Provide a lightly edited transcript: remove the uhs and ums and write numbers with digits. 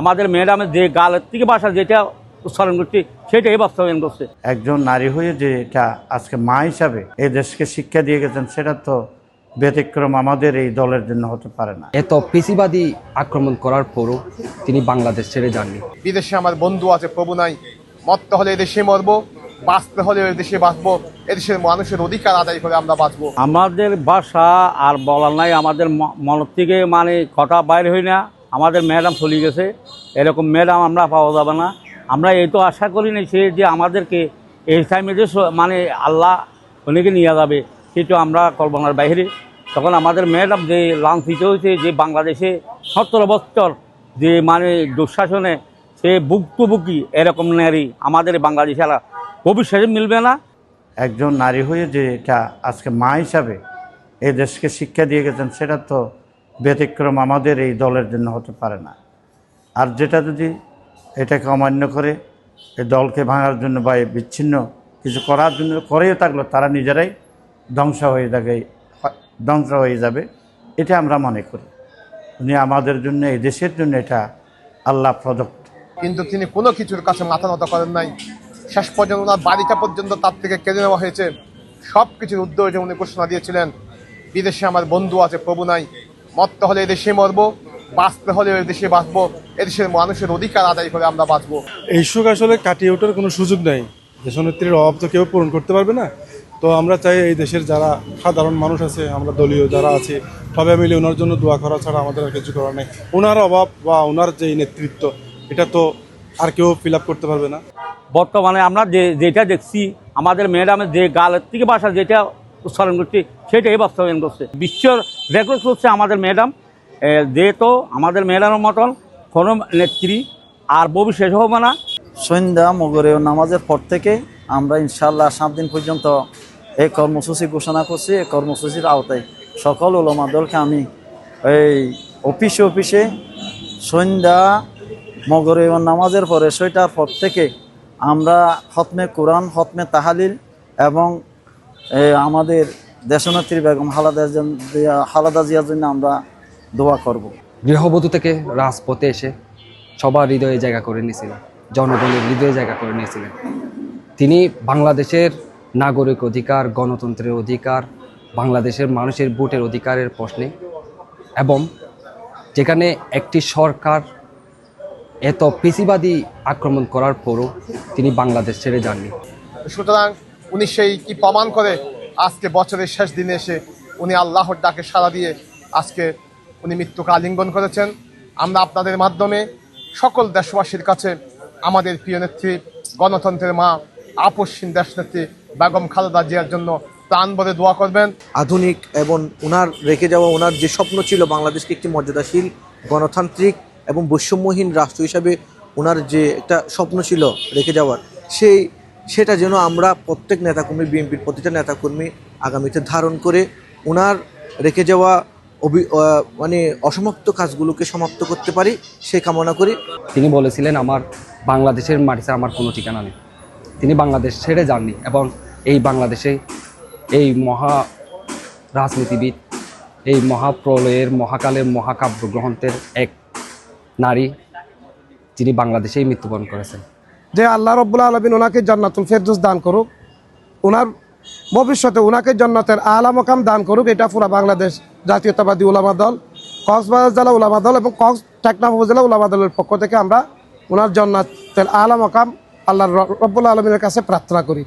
আমাদের ম্যাডামের যে গালের থেকে ভাষা যেটা উচ্চারণ করছে সেটাই বাস্তবায়ন করছে। একজন নারী হয়ে যে এটা আজকে মা হিসাবে এই দেশকে শিক্ষা দিয়ে গেছেন, সেটা তো ব্যতিক্রম আমাদের এই দলের জন্য হতে পারে না। এত পিসিবাদী আক্রমণ করার পরও তিনি বাংলাদেশ ছেড়ে যাননি। বিদেশে আমার বন্ধু আছে, প্রভু নাই। মরতে হলে এদেশে মরবো, বাঁচতে হলে এদেশে বাঁচবো। এদেশের মানুষের অধিকার আদায় করে আমরা বাঁচবো। আমাদের ভাষা আর বলার নাই, আমাদের মনের থেকে মানে কথা বাইরে হই না। আমাদের ম্যাডাম চলে গেছে, এরকম ম্যাডাম আমরা পাওয়া যাবে না। আমরা এই তো আশা করি না সে যে আমাদেরকে এই টাইমে যে মানে আল্লাহ উনিকে নিয়ে যাবে, সেটা আমরা কল্পনার বাইরে। তখন আমাদের ম্যাডাম যে লাঞ্ছিত হয়েছে, যে বাংলাদেশে 17 বছর যে মানে দুঃশাসনে সে ভুক্তভোগী, এরকম নারী আমাদের বাংলাদেশে আর ভবিষ্যতে মিলবে না। একজন নারী হয়ে যে এটা আজকে মা হিসাবে এই দেশকে শিক্ষা দিয়ে গেছেন, সেটা তো ব্যতিক্রম আমাদের এই দলের জন্য হতে পারে না। আর যেটা যদি এটাকে অমান্য করে এই দলকে ভাঙার জন্য বা বিচ্ছিন্ন কিছু করার জন্য করেও থাকলো, তারা নিজেরাই ধ্বংস হয়ে যাবে, এটা আমরা মনে করি। উনি আমাদের জন্য, এই দেশের জন্য এটা আল্লাহ প্রদত্ত। কিন্তু তিনি কোনো কিছুর কাছে মাথা নত করেন নাই। শেষ পর্যন্ত ওনার বাড়িটা পর্যন্ত তার থেকে কেড়ে নেওয়া হয়েছে। সব কিছুর উদ্যোগে উনি ঘোষণা দিয়েছিলেন, বিদেশে আমার বন্ধু আছে, প্রভু নাই। মরতে হলে এদেশে মরবো, বাঁচতে হলে এদেশে বাঁচবো। এদেশের মানুষের অধিকার আদায় করে আমরা বাঁচবো। এই সুখ আসলে কাটিয়ে ওঠার কোনো সুযোগ নাই। দেশনেত্রীর অভাব তো কেউ পূরণ করতে পারবে না। তো আমরা চাই এই দেশের যারা সাধারণ মানুষ আছে, আমরা দলীয় যারা আছে, সবাই মিলে ওনার জন্য দোয়া করা ছাড়া আমাদের আর কিছু করার নেই। ওনার অভাব বা ওনার যে নেতৃত্ব, এটা তো আর কেউ ফিল আপ করতে পারবে না। বর্তমানে আমরা যেটা দেখছি, আমাদের ম্যাডামের যে গালের থেকে ভাষা যেটা উচ্চারণ করছে সেটাই বাস্তবায়ন করছে। বিশ্বর রেকর্ড করছে আমাদের ম্যাডাম। যেহেতু আমাদের ম্যাডামের মতন কোনো নেত্রী আর ভবিষ্যৎ হবে না। সন্ধ্যা মগরে নামাজের পর থেকে আমরা ইনশাআল্লাহ 7 দিন পর্যন্ত এই কর্মসূচি ঘোষণা করছি। এই কর্মসূচির আওতায় সকল উলামা দলকে আমি এই অফিসে সন্ধ্যা মগরে নামাজের পরে 6টার পর থেকে আমরা খতমে কোরআন, খতমে তাহালিল এবং আমাদের দেশনেত্রী বেগম খালেদা জিয়ার জন্য আমরা দোয়া করব। গৃহবধূ থেকে রাজপথে এসে সবার হৃদয়ে জায়গা করে নিয়েছিলেন, জনগণের হৃদয়ে জায়গা করে নিয়েছিলেন। তিনি বাংলাদেশের নাগরিক অধিকার, গণতন্ত্রের অধিকার, বাংলাদেশের মানুষের ভোটের অধিকারের প্রশ্নে, এবং যেখানে একটি সরকার এত পিসিবাদী আক্রমণ করার পরও তিনি বাংলাদেশ ছেড়ে যাননি। সুতরাং উনি সেই কি প্রমাণ করে আজকে বছরের শেষ দিনে এসে উনি আল্লাহর ডাকে সাড়া দিয়ে আজকে উনি মৃত্যুকে আলিঙ্গন করেছেন। আমরা আপনাদের মাধ্যমে সকল দেশবাসীর কাছে আমাদের প্রিয় নেত্রী, গণতন্ত্রের মা, আপসহীন দেশনেত্রী বেগম খালেদা জিয়ার জন্য প্রাণ ভরে দোয়া করবেন। আধুনিক এবং ওনার রেখে যাওয়া ওনার যে স্বপ্ন ছিল বাংলাদেশকে একটি মর্যাদাশীল, গণতান্ত্রিক এবং বৈষম্যহীন রাষ্ট্র হিসাবে ওনার যে একটা স্বপ্ন ছিল রেখে যাওয়ার, সেটা যেন আমরা প্রত্যেক নেতাকর্মী, বিএনপির প্রতিটা নেতাকর্মী আগামীতে ধারণ করে ওনার রেখে যাওয়া মানে অসমাপ্ত কাজগুলোকে সমাপ্ত করতে পারি, সেই কামনা করি। তিনি বলেছিলেন, আমার বাংলাদেশের মাটিতে আমার কোনো ঠিকানা নেই। তিনি বাংলাদেশ ছেড়ে যাননি এবং এই বাংলাদেশে এই মহা রাজনীতিবিদ, এই মহাপ্রলয়ের, মহাকালের মহাকাব্য গ্রন্থের এক নারী, যিনি বাংলাদেশেই মৃত্যুবরণ করেছেন। যে আল্লাহ রাব্বুল আলামিন ওনাকে জান্নাতুল ফেরদৌস দান করুক, ওনার ভবিষ্যতে ওনাকে জান্নাতের আলা মাকাম দান করুক। এটা পুরা বাংলাদেশ জাতীয়তাবাদী উলামা দল, কক্সবাজার জেলা উলামা দল এবং টেকনাফ উপজেলা উলামা দলের পক্ষ থেকে আমরা ওনার জান্নাতের আলা মাকাম আল্লাহ রাব্বুল আলামিনের কাছে প্রার্থনা করি।